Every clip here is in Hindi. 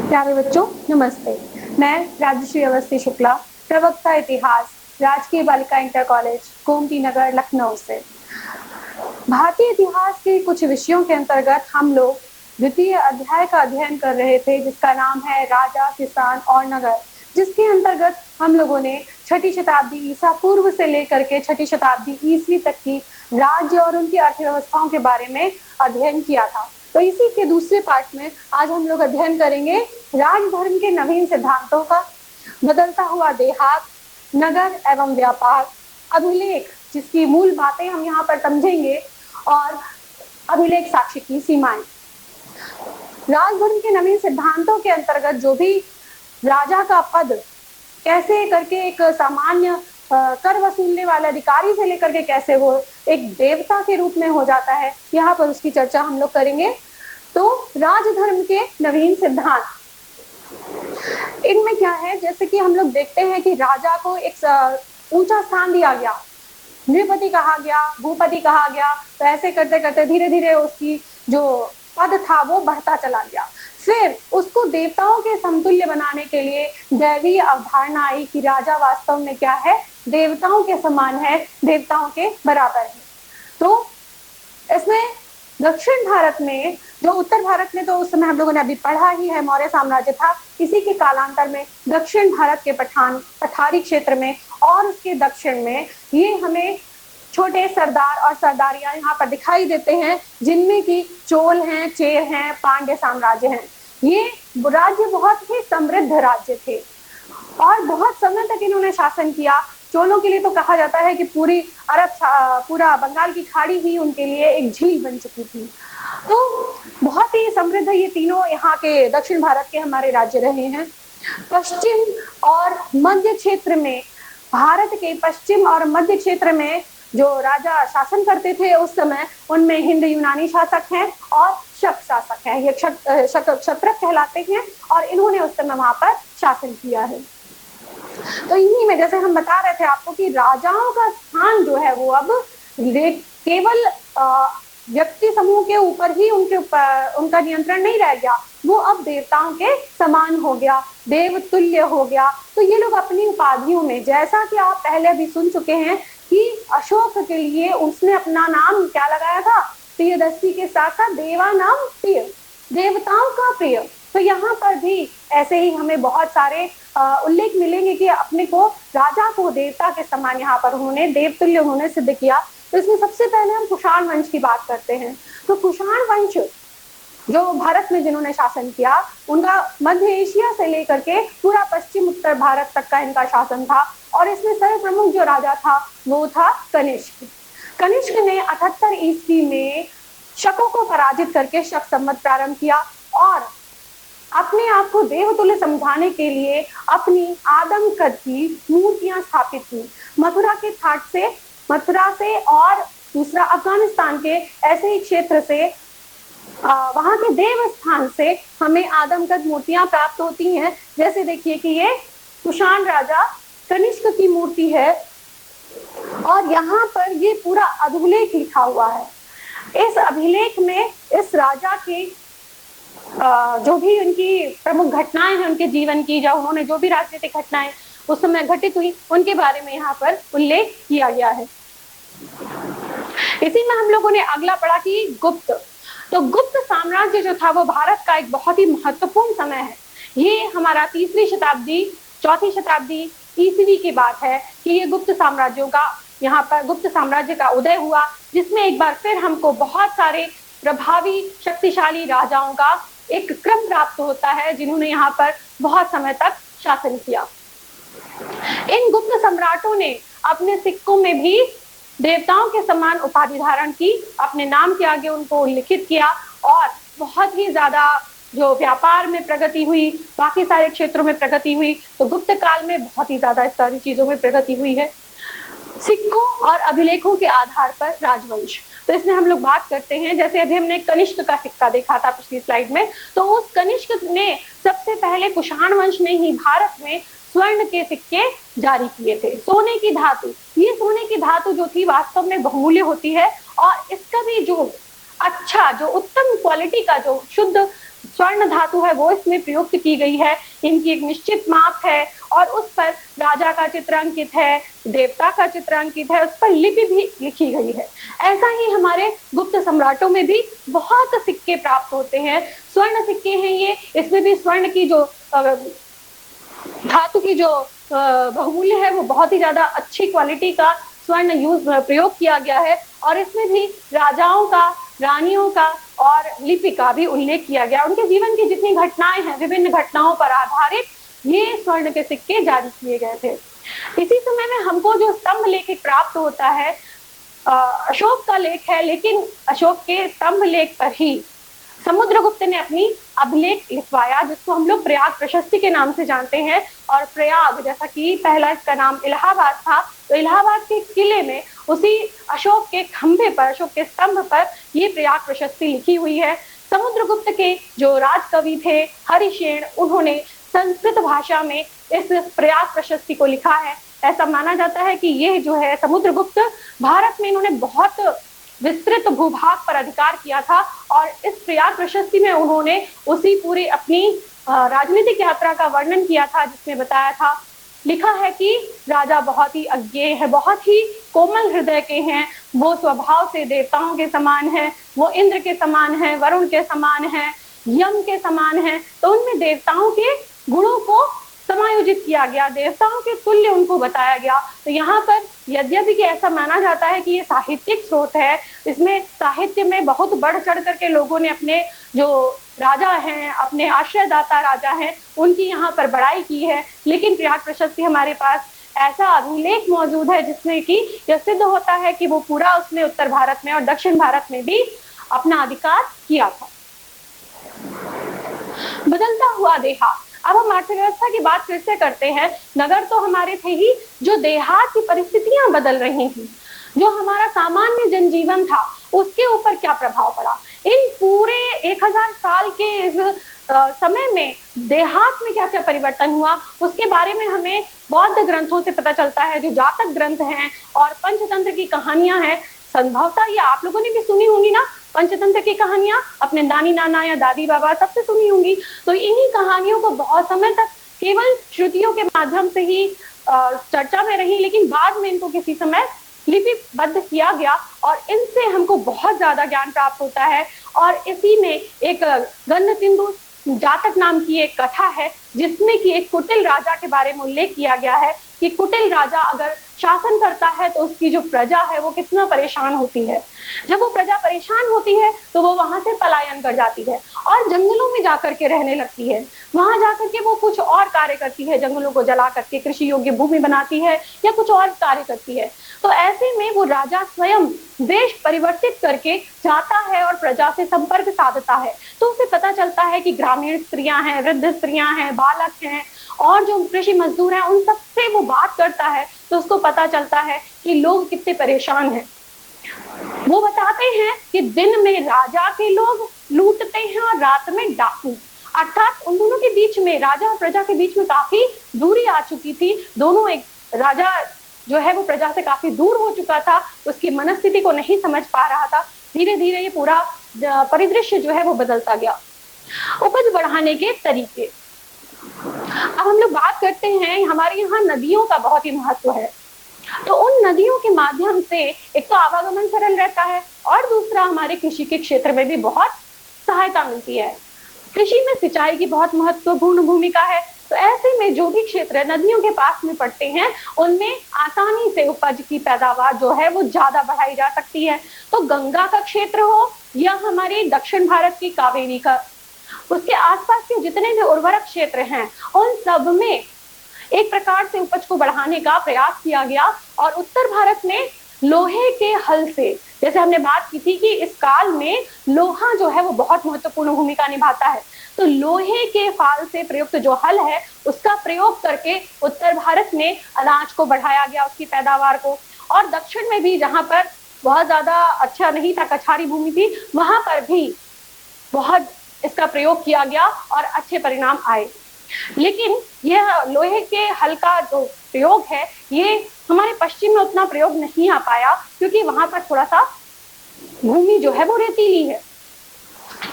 प्यारे बच्चों, नमस्ते। मैं राजश्री अवस्थी शुक्ला, प्रवक्ता इतिहास, राजकीय बालिका इंटर कॉलेज, गोमती नगर, लखनऊ से। भारतीय इतिहास के कुछ विषयों के अंतर्गत हम लोग द्वितीय अध्याय का अध्ययन कर रहे थे, जिसका नाम है राजा, किसान और नगर, जिसके अंतर्गत हम लोगों ने 6ठी शताब्दी ईसा पूर्व से लेकर के 6ठी शताब्दी ईसवी तक की राज्य और उनकी अर्थव्यवस्थाओं के बारे में अध्ययन किया था। तो इसी के दूसरे पार्ट में आज हम लोग अध्ययन करेंगे राजधर्म के नवीन सिद्धांतों का, बदलता हुआ देहात, नगर एवं व्यापार, अभिलेख जिसकी मूल बातें हम यहाँ पर समझेंगे, और अभिलेख साक्ष्य की सीमाएं। राजधर्म के नवीन सिद्धांतों के अंतर्गत जो भी राजा का पद कैसे करके एक सामान्य कर वसूलने वाले अधिकारी से लेकर के कैसे वो एक देवता के रूप में हो जाता है, यहाँ पर उसकी चर्चा हम लोग करेंगे। तो राजधर्म के नवीन सिद्धांत, इनमें क्या है, जैसे कि हम लोग देखते हैं कि राजा को एक ऊंचा स्थान दिया गया, नृपति कहा गया, भूपति कहा गया। तो ऐसे करते करते धीरे धीरे उसकी जो पद था वो बढ़ता चला गया। फिर उसको देवताओं के समतुल्य बनाने के लिए दैवीय अवधारणा आई कि राजा वास्तव में क्या है, देवताओं के समान है, देवताओं के बराबर है। तो इसमें दक्षिण भारत में, जो उत्तर भारत में तो उस समय हम लोगों ने अभी पढ़ा ही है, मौर्य साम्राज्य था। इसी के कालांतर में दक्षिण भारत के पठारी क्षेत्र में और उसके दक्षिण में ये हमें छोटे सरदार और सरदारियां यहाँ पर दिखाई देते हैं, जिनमें की चोल हैं, चेर हैं, पांड्य साम्राज्य हैं। ये राज्य बहुत ही समृद्ध राज्य थे और बहुत समय तक इन्होंने शासन किया। चोलों के लिए तो कहा जाता है कि पूरा बंगाल की खाड़ी ही उनके लिए एक झील बन चुकी थी। तो बहुत ही समृद्ध ये तीनों यहाँ के दक्षिण भारत के हमारे राज्य रहे हैं। पश्चिम और मध्य क्षेत्र में, भारत के पश्चिम और मध्य क्षेत्र में जो राजा शासन करते थे उस समय, उनमें हिंद यूनानी शासक हैं और शक शासक हैं। ये क्षत्रप कहलाते हैं और इन्होंने उस समय वहां पर शासन किया है। तो इन्हीं में जैसे हम बता रहे थे आपको कि राजाओं का स्थान जो है वो अब केवल व्यक्ति समूह के ऊपर ही उनका नियंत्रण नहीं रह गया, वो अब देवताओं के समान हो गया, देवतुल्य हो गया। तो ये लोग अपनी उपाधियों में, जैसा कि आप पहले भी सुन चुके हैं कि अशोक के लिए उसने अपना नाम क्या लगाया था, प्रियदर्शी के साथ साथ देवा नाम प्रिय, देवताओं का प्रिय। तो यहाँ पर भी ऐसे ही हमें बहुत सारे उल्लेख मिलेंगे कि अपने को, राजा को देवता के समान यहाँ पर उन्होंने, देवतुल्य उन्होंने सिद्ध किया। तो इसमें सबसे पहले हम कुषाण वंश की बात करते हैं। तो कुषाण वंश जो भारत में जिन्होंने शासन किया, उनका मध्य एशिया से लेकर के पूरा पश्चिम उत्तर भारत तक का इनका शासन था। और इसमें सर्वप्रमुख जो राजा था वो था कनिष्क। कनिष्क ने 78 ईस्वी में शकों को पराजित करके शक संवत प्रारंभ किया और अपने आप को देवतुल्य समझाने के लिए अपनी आदम कद की मूर्तियां स्थापित की। मथुरा से और दूसरा अफगानिस्तान के ऐसे ही क्षेत्र से, वहां के देव स्थान से हमें आदमकद मूर्तियां प्राप्त होती हैं। जैसे देखिए कि ये कुषाण राजा कनिष्क की मूर्ति है और यहाँ पर ये पूरा अभिलेख लिखा हुआ है। इस अभिलेख में इस राजा के जो भी उनकी प्रमुख घटनाएं हैं उनके जीवन की, या उन्होंने जो भी राजनीतिक घटनाएं उस समय घटित हुई, उनके बारे में यहाँ पर उल्लेख किया गया है। इसी में हम लोगों ने अगला पढ़ा कि गुप्त। तो गुप्त साम्राज्य जो था वो भारत का एक बहुत ही महत्वपूर्ण समय है। ये हमारा 3री शताब्दी 4थी शताब्दी ईसवी की बात है कि ये गुप्त साम्राज्यों का, यहाँ पर गुप्त साम्राज्य का उदय हुआ, जिसमें एक बार फिर हमको बहुत सारे प्रभावी शक्तिशाली राजाओं का एक क्रम प्राप्त होता है, जिन्होंने यहाँ पर बहुत समय तक शासन किया। इन गुप्त सम्राटों ने अपने सिक्कों में भी देवताओं के समान उपाधि धारण की, अपने नाम के आगे उनको उल्लिखित किया और बहुत ही ज्यादा जो व्यापार में प्रगति हुई, बाकी सारे क्षेत्रों में प्रगति हुई। तो गुप्त काल में बहुत ही ज्यादा इस सारी चीजों में प्रगति हुई है। सिक्कों और अभिलेखों के आधार पर राजवंश, तो इसमें हम लोग बात करते हैं, जैसे अभी हमने कनिष्क का सिक्का देखा था पिछली स्लाइड में, तो उस कनिष्क ने सबसे पहले कुषाण वंश ने ही भारत में स्वर्ण के सिक्के जारी किए थे। सोने की धातु, ये सोने की धातु जो थी वास्तव में बहुमूल्य होती है और इसका भी जो अच्छा, जो उत्तम क्वालिटी का जो शुद्ध स्वर्ण धातु है वो इसमें प्रयुक्त की गई है, इनकी एक निश्चित माप है और उस पर राजा का चित्र अंकित है, देवता का चित्र अंकित है, उस पर लिपि भी लिखी गई है। ऐसा ही हमारे गुप्त सम्राटों में भी बहुत सिक्के प्राप्त होते हैं, स्वर्ण सिक्के हैं ये, इसमें भी स्वर्ण की जो धातु की जो बहुमूल्य है वो बहुत ही ज्यादा अच्छी क्वालिटी का स्वर्ण प्रयोग किया गया है और इसमें भी राजाओं का, रानियों का और लिपि का भी उल्लेख किया गया। उनके जीवन की जितनी घटनाएं हैं, विभिन्न घटनाओं पर आधारित ये स्वर्ण के सिक्के जारी किए गए थे। इसी समय में हमको जो स्तंभ लेख प्राप्त होता है, अशोक का लेख है, लेकिन अशोक के स्तंभ लेख पर ही समुद्रगुप्त ने अपनी अभिलेख लिखवाया, जिसको हम लोग प्रयाग प्रशस्ति के नाम से जानते हैं। और प्रयाग, जैसा कि पहला इसका नाम इलाहाबाद था, तो इलाहाबाद के किले में उसी अशोक के खंभे पर, अशोक के स्तंभ पर ये प्रयाग प्रशस्ति लिखी हुई है। समुद्रगुप्त के जो राजकवि थे हरिशेन, उन्होंने संस्कृत भाषा में इस प्रयाग प्रशस्ति को लिखा है। ऐसा माना जाता है कि ये जो है समुद्रगुप्त, भारत में इन्होंने बहुत विस्तृत भूभाग पर अधिकार किया था और इस प्रयाग प्रशस्ति में उन्होंने उसी पूरी अपनी राजनीतिक यात्रा का वर्णन किया था, जिसमें बताया था, लिखा है कि राजा बहुत ही अज्ञेय है, बहुत ही कोमल हृदय के हैं, वो स्वभाव से देवताओं के समान है, वो इंद्र के समान है, वरुण के समान है, यम के समान है। तो उनमें देवताओं के गुणों को समायोजित किया गया, देवताओं के तुल्य उनको बताया गया। तो यहाँ पर यद्यपि कि ऐसा माना जाता है कि ये साहित्यिक स्रोत है, इसमें साहित्य में बहुत बढ़ चढ़ करके लोगों ने अपने जो राजा हैं, अपने आश्रयदाता राजा हैं, उनकी यहाँ पर बड़ाई की है, लेकिन प्रयाग प्रशस्ति हमारे पास ऐसा अभिलेख मौजूद है जिसमें कि यह सिद्ध होता है कि वो पूरा उसने उत्तर भारत में और दक्षिण भारत में भी अपना अधिकार किया था। बदलता हुआ देहात, अब हम अर्थव्यवस्था की बात फिर से करते हैं। नगर तो हमारे थे ही, जो देहात की परिस्थितियां बदल रही थी, जो हमारा सामान्य जनजीवन था, उसके ऊपर क्या प्रभाव पड़ा। इन पूरे 1000 साल के इस समय में देहात में क्या क्या परिवर्तन हुआ, उसके बारे में हमें बौद्ध ग्रंथों से पता चलता है, जो जातक ग्रंथ हैं और पंचतंत्र की कहानियां हैं। संभवतः ये आप लोगों ने भी सुनी होंगी ना, पंचतंत्र की कहानियां अपने नानी नाना या दादी बाबा सबसे सुनी होंगी। तो इन्हीं कहानियों को बहुत समय तक केवल श्रुतियों के माध्यम से ही चर्चा में रही, लेकिन बाद में इनको किसी समय लिपिबद्ध किया गया और इनसे हमको बहुत ज्यादा ज्ञान प्राप्त होता है। और इसी में एक गन्धसिंधु जातक नाम की एक कथा है, जिसमें कि एक कुटिल राजा के बारे में उल्लेख किया गया है कि कुटिल राजा अगर शासन करता है तो उसकी जो प्रजा है वो कितना परेशान होती है। जब वो प्रजा परेशान होती है तो वो वहां से पलायन कर जाती है और जंगलों में जाकर के रहने लगती है। वहां जाकर के वो कुछ और कार्य करती है, जंगलों को जला करके कृषि योग्य भूमि बनाती है या कुछ और कार्य करती है। तो ऐसे में वो राजा स्वयं देश परिवर्तित करके जाता है और प्रजा से संपर्क साधता है। तो उसे पता चलता है कि ग्रामीण स्त्रियां हैं, वृद्ध स्त्रियां हैं, बालक हैं और जो कृषि मजदूर हैं, उन सबसे वो बात करता है। तो उसको पता चलता है कि लोग कितने परेशान हैं। वो बताते हैं कि दिन में राजा के लोग लूटते हैं और रात में डाकू, अर्थात उन दोनों के बीच में, राजा और प्रजा के बीच में काफी दूरी आ चुकी थी। दोनों, एक राजा जो है वो प्रजा से काफी दूर हो चुका था, उसकी मनस्थिति को नहीं समझ पा रहा था। धीरे धीरे ये पूरा परिदृश्य जो है वो बदलता गया। उपज बढ़ाने के तरीके, अब हम लोग बात करते हैं, हमारे यहाँ नदियों का बहुत ही महत्व है। तो उन नदियों के माध्यम से एक तो आवागमन सरल रहता है और दूसरा हमारे कृषि के क्षेत्र में भी बहुत सहायता मिलती है। कृषि में सिंचाई की बहुत महत्वपूर्ण भूमिका है। तो ऐसे में जो भी क्षेत्र नदियों के पास में पड़ते हैं, उनमें आसानी से उपज की पैदावार जो है वो ज्यादा बढ़ाई जा सकती है। तो गंगा का क्षेत्र हो या हमारे दक्षिण भारत की कावेरी का, उसके आसपास के जितने भी उर्वरक क्षेत्र हैं, उन सब में एक प्रकार से उपज को बढ़ाने का प्रयास किया गया। और उत्तर भारत में लोहे के हल से, जैसे हमने बात की थी कि इस काल में लोहा जो है वो बहुत महत्वपूर्ण भूमिका निभाता है, तो लोहे के फाल से प्रयुक्त जो हल है उसका प्रयोग करके उत्तर भारत में अनाज को बढ़ाया गया, उसकी पैदावार को। और दक्षिण में भी, जहां पर बहुत ज्यादा अच्छा नहीं था, कछारी भूमि थी, वहां पर भी बहुत इसका प्रयोग किया गया और अच्छे परिणाम आए। लेकिन यह लोहे के हल का जो प्रयोग है, ये हमारे पश्चिम में उतना प्रयोग नहीं आ पाया, क्योंकि वहां पर थोड़ा सा भूमि जो है वो रेतीली है।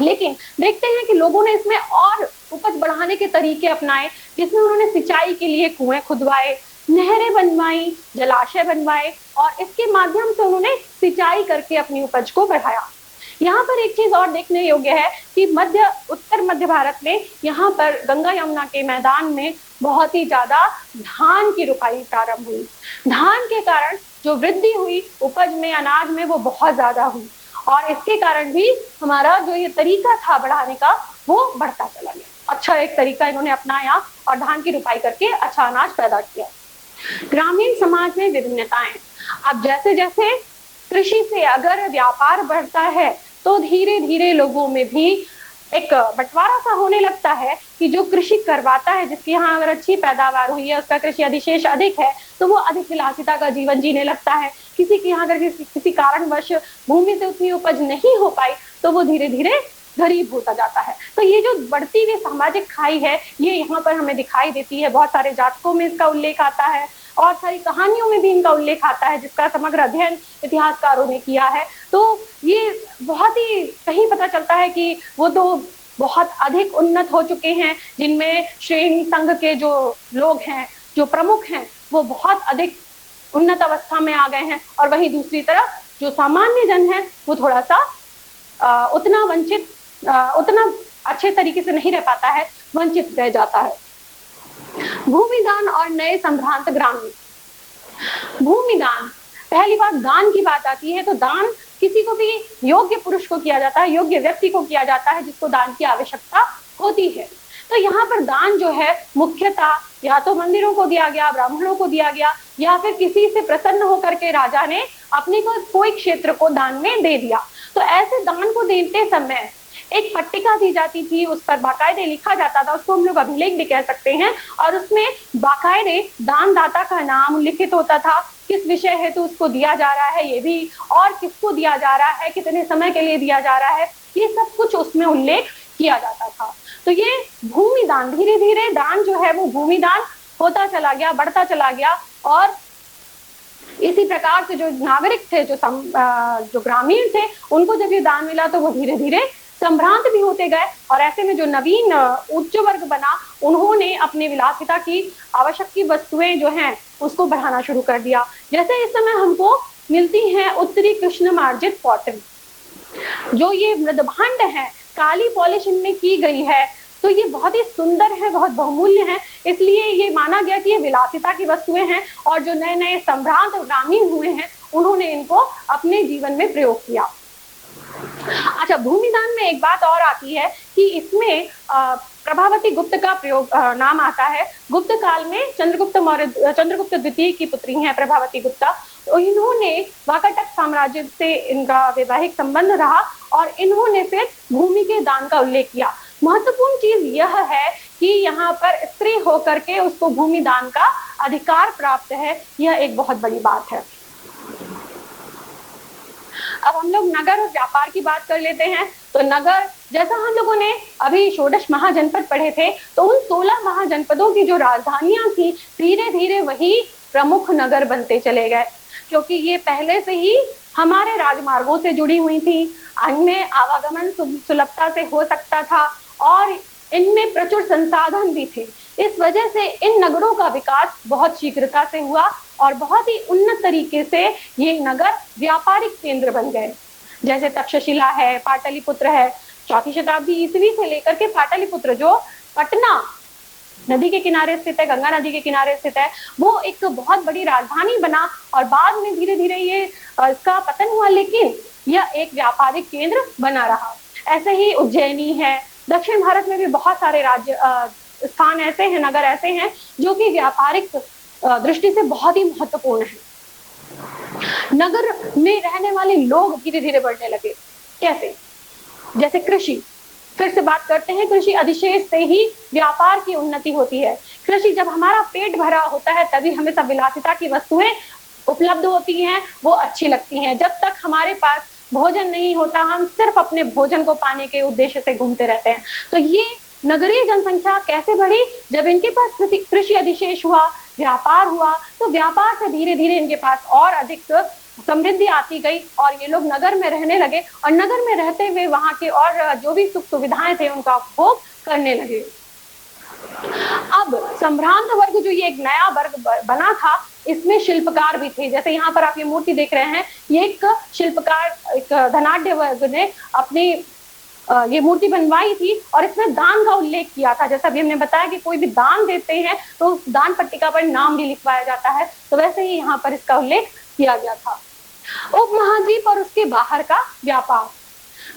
लेकिन देखते हैं कि लोगों ने इसमें और उपज बढ़ाने के तरीके अपनाए, जिसमें उन्होंने सिंचाई के लिए कुएं खुदवाए, नहरें बनवाई, जलाशय बनवाए और इसके माध्यम से उन्होंने सिंचाई करके अपनी उपज को बढ़ाया। यहाँ पर एक चीज और देखने योग्य है कि उत्तर मध्य भारत में यहाँ पर गंगा यमुना के मैदान में बहुत ही ज्यादा धान की रुपाई प्रारंभ हुई। धान के कारण जो वृद्धि हुई उपज में, अनाज में, वो बहुत ज्यादा हुई और इसके कारण भी हमारा जो ये तरीका था बढ़ाने का वो बढ़ता चला गया। अच्छा एक तरीका इन्होंने अपनाया और धान की रुपाई करके अच्छा अनाज पैदा किया। ग्रामीण समाज में विभिन्नताएं, अब जैसे जैसे कृषि से अगर व्यापार बढ़ता है तो धीरे धीरे लोगों में भी एक बंटवारा सा होने लगता है कि जो कृषि करवाता है, जिसके यहाँ अगर अच्छी पैदावार हुई है, उसका कृषि अधिशेष अधिक है, तो वो अधिक विलासिता का जीवन जीने लगता है। किसी के यहाँ अगर किसी कारणवश भूमि से उतनी उपज नहीं हो पाई तो वो धीरे धीरे गरीब होता जाता है। तो ये जो बढ़ती हुई सामाजिक खाई है ये यहाँ पर हमें दिखाई देती है। बहुत सारे जातकों में इसका उल्लेख आता है और सारी कहानियों में भी इनका उल्लेख आता है, जिसका समग्र अध्ययन इतिहासकारों ने किया है। तो ये बहुत ही कहीं पता चलता है कि वो तो बहुत अधिक उन्नत हो चुके हैं, जिनमें श्रेणी संघ के जो लोग हैं, जो प्रमुख हैं, वो बहुत अधिक उन्नत अवस्था में आ गए हैं और वहीं दूसरी तरफ जो सामान्य जन है वो थोड़ा सा उतना वंचित, उतना अच्छे तरीके से नहीं रह पाता है, वंचित रह जाता है। भूमिदान और नए संभ्रांत ग्रामीण। भूमिदान, पहली बार दान की बात आती है तो दान किसी को भी योग्य पुरुष को किया जाता है, योग्य व्यक्ति को किया जाता है जिसको दान की आवश्यकता होती है। तो यहाँ पर दान जो है मुख्यतः या तो मंदिरों को दिया गया, ब्राह्मणों को दिया गया, या फिर किसी से प्रसन्न होकर के राजा ने अपने को कोई क्षेत्र को दान में दे दिया। तो ऐसे दान को देते समय एक पट्टिका दी जाती थी, उस पर बाकायदे लिखा जाता था, उसको हम लोग अभिलेख भी कह सकते हैं, और उसमें बाकायदे दानदाता का नाम लिखित होता था, किस विषय हेतु उसको दिया जा रहा है ये भी, और किसको दिया जा रहा है, कितने समय के लिए दिया जा रहा है, ये सब कुछ उसमें उल्लेख किया जाता था। तो ये भूमि दान, धीरे धीरे दान जो है वो भूमि दान होता चला गया, बढ़ता चला गया, और इसी प्रकार से जो नागरिक थे, जो ग्रामीण थे, उनको जब ये दान मिला तो वो धीरे धीरे संभ्रांत भी होते गए, और ऐसे में जो नवीन उच्च वर्ग बना, उन्होंने अपने विलासिता की आवश्यक वस्तुएं जो हैं उसको बढ़ाना शुरू कर दिया। जैसे इस समय हमको मिलती हैं उत्तरी कृष्ण मार्जित पॉटन, जो ये मृदभांड है, काली पॉलिश इनमें की गई है, तो ये बहुत ही सुंदर है, बहुत बहुमूल्य है, इसलिए ये माना गया कि ये विलासिता की वस्तुएं हैं, और जो नए नए संभ्रांत ग्रामीण हुए हैं उन्होंने इनको अपने जीवन में प्रयोग किया। अच्छा, भूमिदान में एक बात और आती है कि इसमें प्रभावती गुप्त का प्रयोग नाम आता है। गुप्त काल में चंद्रगुप्त द्वितीय की पुत्री हैं प्रभावती गुप्ता, तो इन्होंने वाकाटक साम्राज्य से इनका वैवाहिक संबंध रहा और इन्होंने फिर भूमि के दान का उल्लेख किया। महत्वपूर्ण चीज यह है कि यहाँ पर स्त्री होकर के उसको भूमि दान का अधिकार प्राप्त है, यह एक बहुत बड़ी बात है। अब हम लोग नगर और व्यापार की बात कर लेते हैं। तो नगर, जैसा हम लोगों ने अभी षोडश महाजनपद पढ़े थे, तो उन 16 महाजनपदों की जो राजधानियां थी, धीरे धीरे वही प्रमुख नगर बनते चले गए, क्योंकि ये पहले से ही हमारे राजमार्गों से जुड़ी हुई थी, इनमें आवागमन सुलभता से हो सकता था और इनमें प्रचुर संसाधन भी थे। इस वजह से इन नगरों का विकास बहुत शीघ्रता से हुआ और बहुत ही उन्नत तरीके से ये नगर व्यापारिक केंद्र बन गए। जैसे तक्षशिला है, पाटलिपुत्र है, 4वीं शताब्दी ईस्वी से लेकर के पाटलिपुत्र जो पटना नदी के किनारे स्थित है, गंगा नदी के किनारे स्थित है, वो एक बहुत बड़ी राजधानी बना और बाद में धीरे धीरे ये इसका पतन हुआ, लेकिन यह एक व्यापारिक केंद्र बना रहा। ऐसे ही उज्जैनी है, दक्षिण भारत में भी बहुत सारे राज्य स्थान ऐसे हैं, नगर ऐसे हैं जो कि व्यापारिक दृष्टि से बहुत ही महत्वपूर्ण है। नगर में रहने वाले लोग धीरे धीरे बढ़ने लगे। कैसे? जैसे कृषि, फिर से बात करते हैं, कृषि अधिशेष से ही व्यापार की उन्नति होती है। कृषि, जब हमारा पेट भरा होता है तभी हमें सब विलासिता की वस्तुएं उपलब्ध होती हैं, वो अच्छी लगती हैं। जब तक हमारे पास भोजन नहीं होता, हम सिर्फ अपने भोजन को पाने के उद्देश्य से घूमते रहते हैं। तो ये नगरीय जनसंख्या कैसे बढ़ी? जब इनके पास कृषि अधिशेष हुआ, व्यापार हुआ, तो व्यापार से धीरे धीरे इनके पास और अधिक समृद्धि आती गई और ये लोग नगर में रहने लगे और नगर में रहते हुए वहां के और जो भी सुख सुविधाएं थे उनका उपभोग करने लगे। अब संभ्रांत वर्ग जो ये एक नया वर्ग बना था, इसमें शिल्पकार भी थे। जैसे यहाँ पर आप ये मूर्ति देख रहे हैं, ये एक शिल्पकार, एक धनाढ्य वर्ग ने अपनी ये मूर्ति बनवाई थी और इसमें दान का उल्लेख किया था। जैसा भी हमने बताया कि कोई भी दान देते हैं तो दान पट्टिका पर नाम भी लिखवाया जाता है, तो वैसे ही यहाँ पर इसका उल्लेख किया गया था। उपमहाद्वीप और उसके बाहर का व्यापार,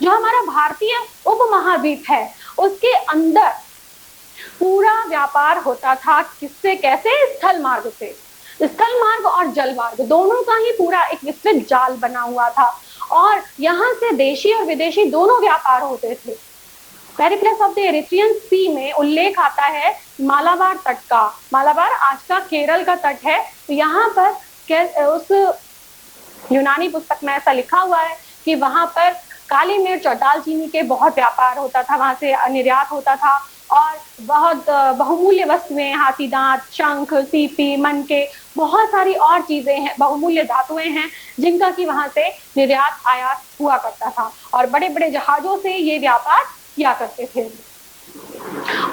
जो हमारा भारतीय उपमहाद्वीप है उसके अंदर पूरा व्यापार होता था। किससे, कैसे? स्थल मार्ग से। स्थल मार्ग और जल मार्ग दोनों का ही पूरा एक विस्तृत जाल बना हुआ था और यहाँ से देशी और विदेशी दोनों व्यापार होते थे। पेरिप्लस ऑफ द एरिथ्रियन सी में उल्लेख आता है मालाबार तट का। मालाबार आज का केरल का तट है। तो यहाँ पर उस यूनानी पुस्तक में ऐसा लिखा हुआ है कि वहां पर काली मिर्च और दालचीनी के बहुत व्यापार होता था, वहां से निर्यात होता था और बहुत बहुमूल्य वस्तुएं, हाथी दांत, शंख, सीपी, मनके, बहुत सारी और चीजें हैं, बहुमूल्य धातुएं हैं जिनका कि वहां से निर्यात आयात हुआ करता था और बड़े बड़े जहाजों से ये व्यापार किया करते थे।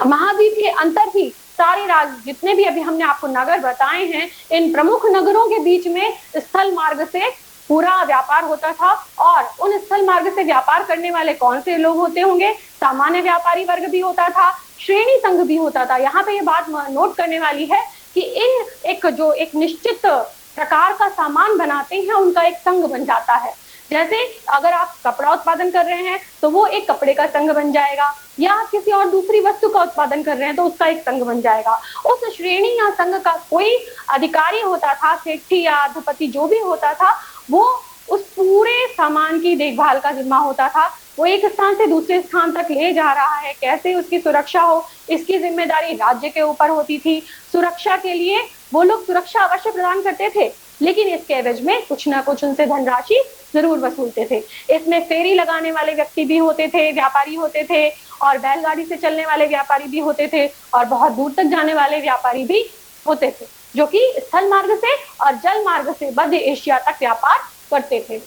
महाद्वीप के अंतर ही सारे राज्य जितने भी अभी हमने आपको नगर बताए हैं, इन प्रमुख नगरों के बीच में स्थल मार्ग से पूरा व्यापार होता था और उन स्थल मार्ग से व्यापार करने वाले कौन से लोग होते होंगे? सामान्य व्यापारी वर्ग भी होता था, श्रेणी संघ भी होता था। यहाँ पे ये बात नोट करने वाली है कि इन एक निश्चित प्रकार का सामान बनाते हैं उनका एक संघ बन जाता है। जैसे अगर आप कपड़ा उत्पादन कर रहे हैं तो वो एक कपड़े का संघ बन जाएगा, या आप किसी और दूसरी वस्तु का उत्पादन कर रहे हैं तो उसका एक संघ बन जाएगा। उस श्रेणी या संघ का कोई अधिकारी होता था, सेठी या अधिपति जो भी होता था, वो उस पूरे सामान की देखभाल का जिम्मा होता था। वो एक स्थान से दूसरे स्थान तक ले जा रहा है, कैसे उसकी सुरक्षा हो, इसकी जिम्मेदारी राज्य के ऊपर होती थी। सुरक्षा के लिए वो लोग सुरक्षा अवश्य प्रदान करते थे, लेकिन इसके एवज में कुछ ना कुछ उनसे धनराशि जरूर वसूलते थे। इसमें फेरी लगाने वाले व्यक्ति भी होते थे, व्यापारी होते थे, और बैलगाड़ी से चलने वाले व्यापारी भी होते थे, और बहुत दूर तक जाने वाले व्यापारी भी होते थे, जो कि स्थल मार्ग से और जल मार्ग से मध्य एशिया तक व्यापार करते थे।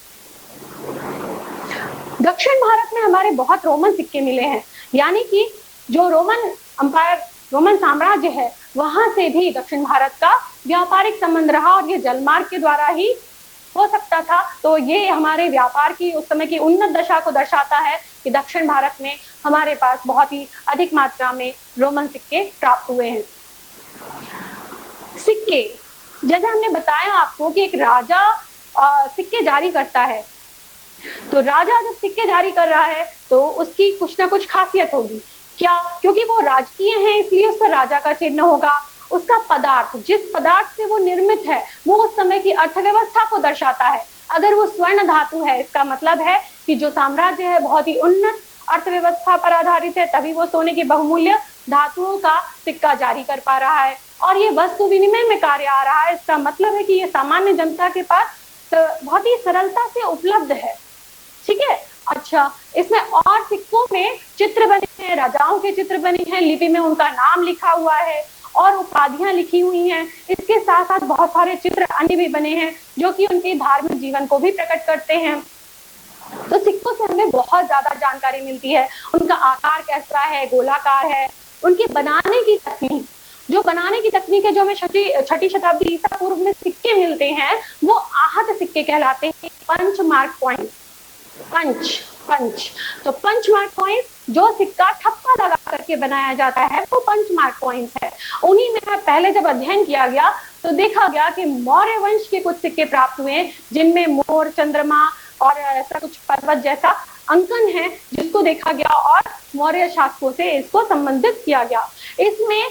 दक्षिण भारत में हमारे बहुत रोमन सिक्के मिले हैं, यानी कि जो रोमन अंपायर, रोमन साम्राज्य है, वहां से भी दक्षिण भारत का व्यापारिक संबंध रहा और ये जलमार्ग के द्वारा ही हो सकता था। तो ये हमारे व्यापार की उस समय की उन्नत दशा को दर्शाता है कि दक्षिण भारत में हमारे पास बहुत ही अधिक मात्रा में रोमन सिक्के प्राप्त हुए हैं। सिक्के, जैसे हमने बताया आपको कि एक राजा सिक्के जारी करता है, तो राजा जब सिक्के जारी कर रहा है तो उसकी कुछ ना कुछ खासियत होगी। क्या? क्योंकि वो राजकीय है इसलिए उस पर राजा का चिन्ह होगा। उसका पदार्थ, जिस पदार्थ से वो निर्मित है, वो उस समय की अर्थव्यवस्था को दर्शाता है। अगर वो स्वर्ण धातु है, इसका मतलब है कि जो साम्राज्य है बहुत ही उन्नत अर्थव्यवस्था पर आधारित है, तभी वो सोने की बहुमूल्य धातुओं का सिक्का जारी कर पा रहा है और ये वस्तु विनिमय में कार्य आ रहा है। इसका मतलब है कि ये सामान्य जनता के पास बहुत ही सरलता से उपलब्ध है। ठीक है। अच्छा, इसमें और सिक्कों में चित्र बने हैं, राजाओं के चित्र बने हैं, लिपि में उनका नाम लिखा हुआ है और उपाधियां लिखी हुई हैं। इसके साथ साथ बहुत सारे चित्र अन्य भी बने हैं जो कि उनके धार्मिक जीवन को भी प्रकट करते हैं। तो सिक्कों से हमें बहुत ज्यादा जानकारी मिलती है। उनका आकार कैसा है, गोलाकार है, उनके बनाने की तकनीक, जो बनाने की तकनीक है, जो हमें छठी शताब्दी ईसा पूर्व में सिक्के मिलते हैं, वो आहत सिक्के कहलाते हैं। पंच मार्क पॉइंट, पंच तो पंच मार्क पॉइंट, जो सिक्का ठप्पा लगा करके बनाया जाता है, वो पंच मार्क पॉइंट है। उन्हीं में पहले जब अध्ययन किया गया तो देखा गया कि मौर्य वंश के कुछ सिक्के प्राप्त हुए जिनमें मोर, चंद्रमा और ऐसा कुछ पर्वत जैसा अंकन है, जिसको देखा गया और मौर्य शासकों से इसको संबंधित किया गया। इसमें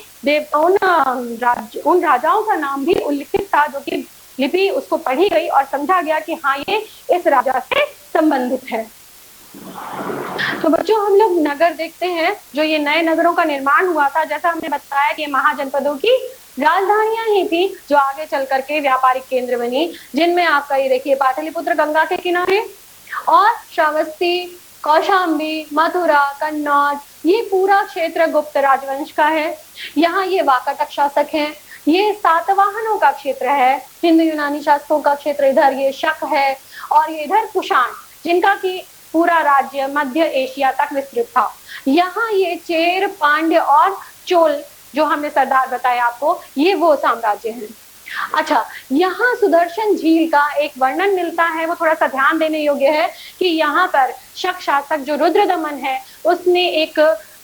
उन राजाओं का नाम भी उल्लिखित था, जो कि लिपि उसको पढ़ी गई और समझा गया कि हाँ, ये इस राजा से संबंधित है। तो बच्चों, हम लोग नगर देखते हैं, जो ये नए नगरों का निर्माण हुआ था। जैसा हमने बताया कि महाजनपदों की राजधानियां ही थी जो आगे चल करके व्यापारिक केंद्र बनी, जिनमें आपका ये देखिए पाटलिपुत्र गंगा के किनारे, और श्रावस्ती, कौशाम्बी, मथुरा, कन्नौज, ये पूरा क्षेत्र गुप्त राजवंश का है। यहाँ ये वाकाटक शासक हैं। ये सातवाहनों का क्षेत्र है, हिंदू यूनानी शासकों का क्षेत्र इधर ये शक है, और ये इधर कुषाण, जिनका की पूरा राज्य मध्य एशिया तक विस्तृत था। यहाँ ये चेर, पांड्य और चोल, जो हमने सरदार बताया आपको, ये वो साम्राज्य हैं। अच्छा, यहाँ सुदर्शन झील का एक वर्णन मिलता है, वो थोड़ा सा ध्यान देने योग्य है कि यहाँ पर शक शासक जो रुद्रदमन है, उसने एक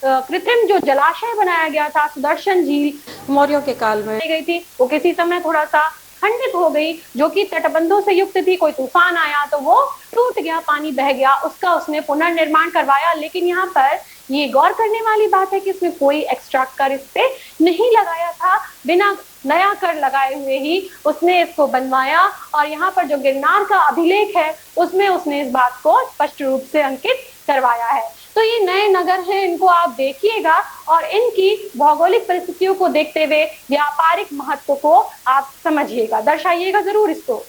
कृत्रिम जो जलाशय बनाया गया था, सुदर्शन झील मौर्यों के काल में गई थी, वो किसी समय थोड़ा सा खंडित हो गई, जो कि तटबंधों से युक्त थी। कोई तूफान आया तो वो टूट गया, पानी बह गया, उसका उसने पुनर्निर्माण करवाया। लेकिन यहाँ पर ये गौर करने वाली बात है कि इसमें कोई एक्स्ट्रा कर इस पे नहीं लगाया था, बिना नया कर लगाए हुए ही उसने इसको बनवाया। और यहाँ पर जो गिरनार का अभिलेख है, उसमें उसने इस बात को स्पष्ट रूप से अंकित करवाया है। तो ये नए नगर हैं, इनको आप देखिएगा और इनकी भौगोलिक परिस्थितियों को देखते हुए व्यापारिक महत्व को आप समझिएगा, दर्शाइएगा जरूर इसको।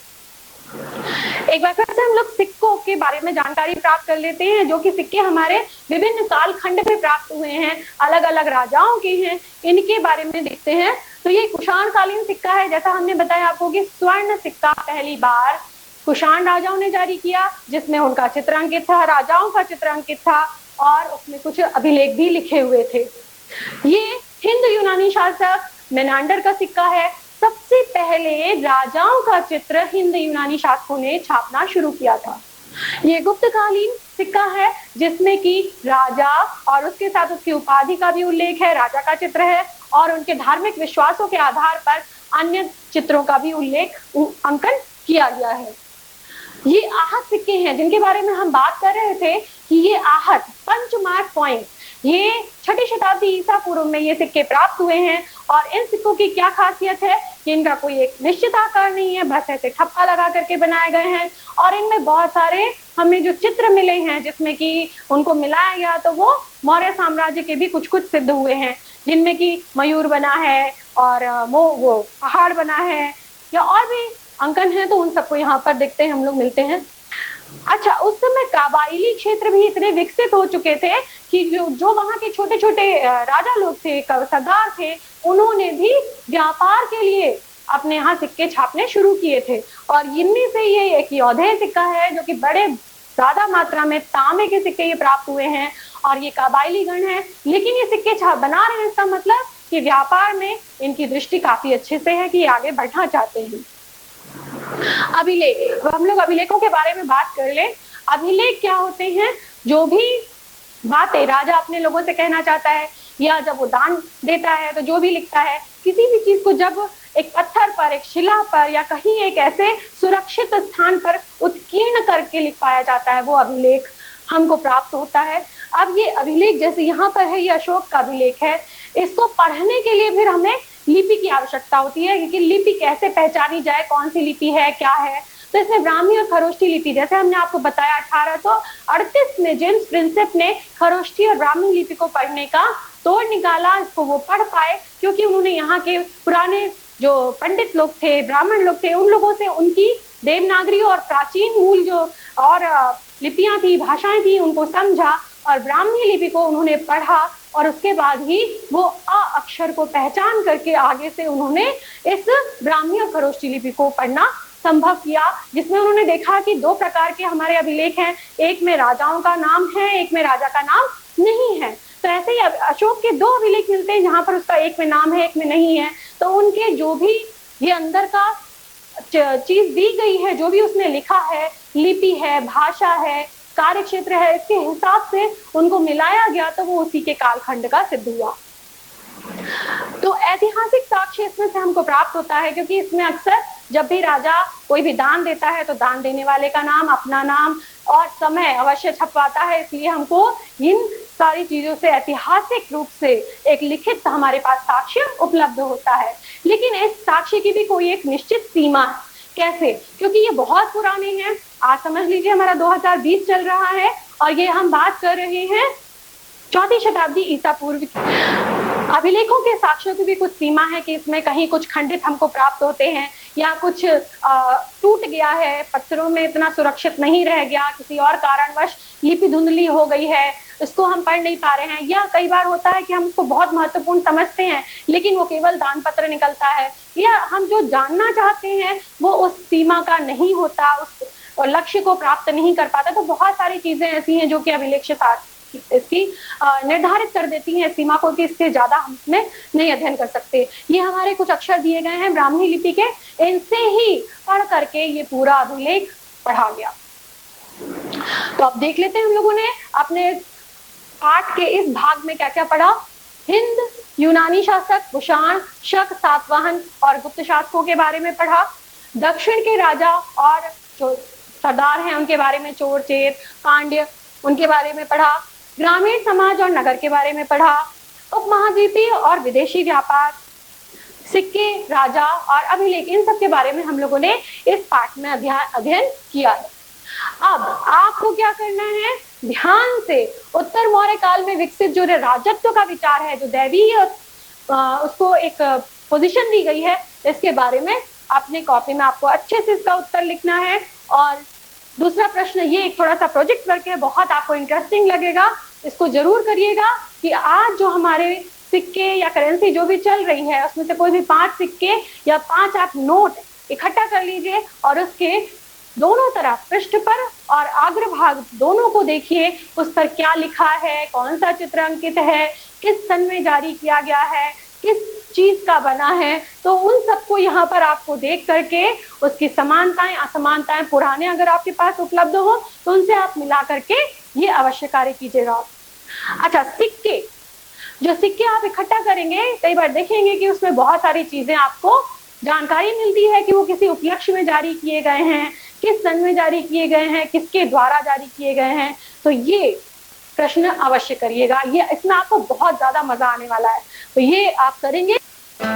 एक बार फिर से हम लोग सिक्कों के बारे में जानकारी प्राप्त कर लेते हैं, जो कि सिक्के हमारे विभिन्न कालखंड में प्राप्त हुए हैं, अलग अलग राजाओं के हैं, इनके बारे में देखते हैं। तो ये कुषाण कालीन सिक्का है, जैसा हमने बताया आपको कि स्वर्ण सिक्का पहली बार कुषाण राजाओं ने जारी किया, जिसमें उनका चित्र अंकित था, राजाओं का चित्र अंकित था और उसमें कुछ अभिलेख भी लिखे हुए थे। ये हिंद यूनानी शासक मेनांडर का सिक्का है। सबसे पहले राजाओं का चित्र हिंद यूनानी शासकों ने छापना शुरू किया था। ये गुप्तकालीन सिक्का है, जिसमें कि राजा और उसके साथ उसकी उपाधि का भी उल्लेख है, राजा का चित्र है, और उनके धार्मिक विश्वासों के आधार पर अन्य चित्रों का भी उल्लेख अंकन किया गया है। ये आहत सिक्के हैं, जिनके बारे में हम बात कर रहे थे कि ये आहत पंचमार्क पॉइंट, ये 6ठी शताब्दी ईसा पूर्व में ये सिक्के प्राप्त हुए हैं। और इन सिक्कों की क्या खासियत है कि इनका कोई एक निश्चित आकार नहीं है, बस ऐसे ठप्पा लगा करके बनाए गए हैं। और इनमें बहुत सारे हमें जो चित्र मिले हैं, जिसमें कि उनको मिलाया गया तो वो मौर्य साम्राज्य के भी कुछ कुछ सिद्ध हुए हैं, जिनमें कि मयूर बना है और वो पहाड़ बना है, या और भी अंकन है, तो उन सबको यहाँ पर देखते हैं हम लोग मिलते हैं। अच्छा, उस समय काबाइली क्षेत्र भी इतने विकसित हो चुके थे कि जो वहाँ के छोटे छोटे राजा लोग थे, सरदार थे, उन्होंने भी व्यापार के लिए अपने यहाँ सिक्के छापने शुरू किए थे। और इनमें से ये एक योधेय सिक्का है, जो कि बड़े ज्यादा मात्रा में तांबे के सिक्के ये प्राप्त हुए हैं, और ये काबाइली गण है। लेकिन ये सिक्के छाप बना रहे हैं, इसका मतलब कि व्यापार में इनकी दृष्टि काफी अच्छे से है कि ये आगे बढ़ना चाहते हैं। अभिलेख, हम लोग अभिलेखों के बारे में बात कर ले। अभिलेख क्या होते हैं? जो भी बातें राजा अपने लोगों से कहना चाहता है, या जब वो दान देता है तो जो भी लिखता है, किसी भी चीज को जब एक पत्थर पर, एक शिला पर, या कहीं एक ऐसे सुरक्षित स्थान पर उत्कीर्ण करके लिख पाया जाता है, वो अभिलेख हमको प्राप्त होता है। अब ये अभिलेख जैसे यहाँ पर है, ये अशोक का अभिलेख है, इसको पढ़ने के लिए फिर हमें लिपि की आवश्यकता होती है, क्योंकि लिपि कैसे पहचानी जाए, कौन सी लिपि है, क्या है। तो इसमें ब्राह्मी और खरोष्ठी लिपि, जैसे हमने आपको बताया 1838 में जेम्स प्रिंसेप ने खरोष्ठी और ब्राह्मी लिपि को पढ़ने का तोड़ निकाला, इसको वो पढ़ पाए, क्योंकि उन्होंने यहाँ के पुराने जो पंडित लोग थे, ब्राह्मण लोग थे, उन लोगों से उनकी देवनागरी और प्राचीन मूल जो और लिपियां थी, भाषाएं थी, उनको समझा और ब्राह्मी लिपि को उन्होंने पढ़ा, और उसके बाद ही वो अ अक्षर को पहचान करके आगे से उन्होंने इस ब्राह्मी और खरोष्ठी लिपि को पढ़ना संभव किया, जिसमें उन्होंने देखा कि दो प्रकार के हमारे अभिलेख हैं, एक में राजाओं का नाम है, एक में राजा का नाम नहीं है। तो ऐसे ही अशोक के दो अभिलेख मिलते हैं, जहां पर उसका एक में नाम है, एक में नहीं है। तो उनके जो भी ये अंदर का चीज दी गई है, जो भी उसने लिखा है, लिपि है, भाषा है, कार्य क्षेत्र है, इसके हिसाब से उनको मिलाया गया, तो वो उसी के कालखंड का सिद्ध हुआ। तो ऐतिहासिक साक्ष्य इसमें से हमको प्राप्त होता है, क्योंकि इसमें अक्सर जब भी राजा कोई भी दान देता है तो दान देने वाले का नाम, अपना नाम और समय अवश्य छपवाता है, इसलिए हमको इन सारी चीजों से ऐतिहासिक रूप से एक लिखित हमारे पास साक्ष्य उपलब्ध होता है। लेकिन इस साक्ष्य की भी कोई एक निश्चित सीमा है। कैसे? क्योंकि ये बहुत पुराने हैं। आज समझ लीजिए हमारा 2020 चल रहा है और ये हम बात कर रहे हैं 4ठी शताब्दी ईसा पूर्व की। अभिलेखों के साक्ष्यों की भी कुछ सीमा है कि इसमें कहीं कुछ खंडित हमको प्राप्त होते हैं, या कुछ टूट गया है, पत्थरों में इतना सुरक्षित नहीं रह गया, किसी और कारणवश लिपि धुंधली हो गई है, इसको हम पढ़ नहीं पा रहे हैं, या कई बार होता है कि हम उसको बहुत महत्वपूर्ण समझते हैं लेकिन वो केवल दान पत्र निकलता है, या हम जो जानना चाहते हैं वो उस सीमा का नहीं होता, उस लक्ष्य को प्राप्त नहीं कर पाता। तो बहुत सारी चीजें ऐसी हैं जो कि अभिलेख इसकी निर्धारित कर देती हैं सीमा को कि इससे ज्यादा हम इसमें नहीं अध्ययन कर सकते। ये हमारे कुछ अक्षर दिए गए हैं ब्राह्मणी लिपि के, इनसे ही पढ़ करके ये पूरा अभिलेख पढ़ा गया। तो अब देख लेते हैं हम लोगों ने अपने पाठ के इस भाग में क्या क्या पढ़ा। हिंद, यूनानी शासक, कुषाण, शक, सातवाहन और गुप्त शासकों के बारे में पढ़ा। दक्षिण के राजा और जो सरदार हैं उनके बारे में, चोर, चेर, पांड्य, उनके बारे में पढ़ा। ग्रामीण समाज और नगर के बारे में पढ़ा। उपमहाद्वीपीय और विदेशी व्यापार, सिक्के, राजा और अभिलेख, इन सब के बारे में हम लोगों ने इस पाठ में अध्ययन किया है। अब आपको क्या करना है, ध्यान से उत्तर मौर्य काल में विकसित जो राजत्व का विचार है, जो दैवीय उसको एक पोजीशन दी गई है, इसके बारे में अपने कॉपी में आपको अच्छे से इसका उत्तर लिखना है। और दूसरा प्रश्न, ये एक थोड़ा सा प्रोजेक्ट वर्क है, बहुत आपको इंटरेस्टिंग लगेगा, इसको जरूर करिएगा कि आज जो हमारे सिक्के या करेंसी जो भी चल रही है उसमें से कोई भी 5 सिक्के या 5 आप नोट इकट्ठा कर लीजिए और उसके दोनों तरफ पृष्ठ पर और अग्रभाग दोनों को देखिए, उस पर क्या लिखा है, कौन सा चित्र अंकित है, किस सन में जारी किया गया है, किस चीज का बना है। तो उन सबको यहाँ पर आपको देख करके उसकी समानताएं असमानताएं पुराने अगर आपके पास उपलब्ध हो तो उनसे आप मिला करके ये अवश्य कार्य कीजिएगा। अच्छा, सिक्के, जो सिक्के आप इकट्ठा करेंगे कई बार देखेंगे कि उसमें बहुत सारी चीजें आपको जानकारी मिलती है कि वो किसी उपलक्ष्य में जारी किए गए हैं, किस सन में जारी किए गए हैं, किसके द्वारा जारी किए गए हैं। तो ये प्रश्न अवश्य करिएगा, ये इसमें आपको बहुत ज्यादा मजा आने वाला है, तो ये आप करेंगे।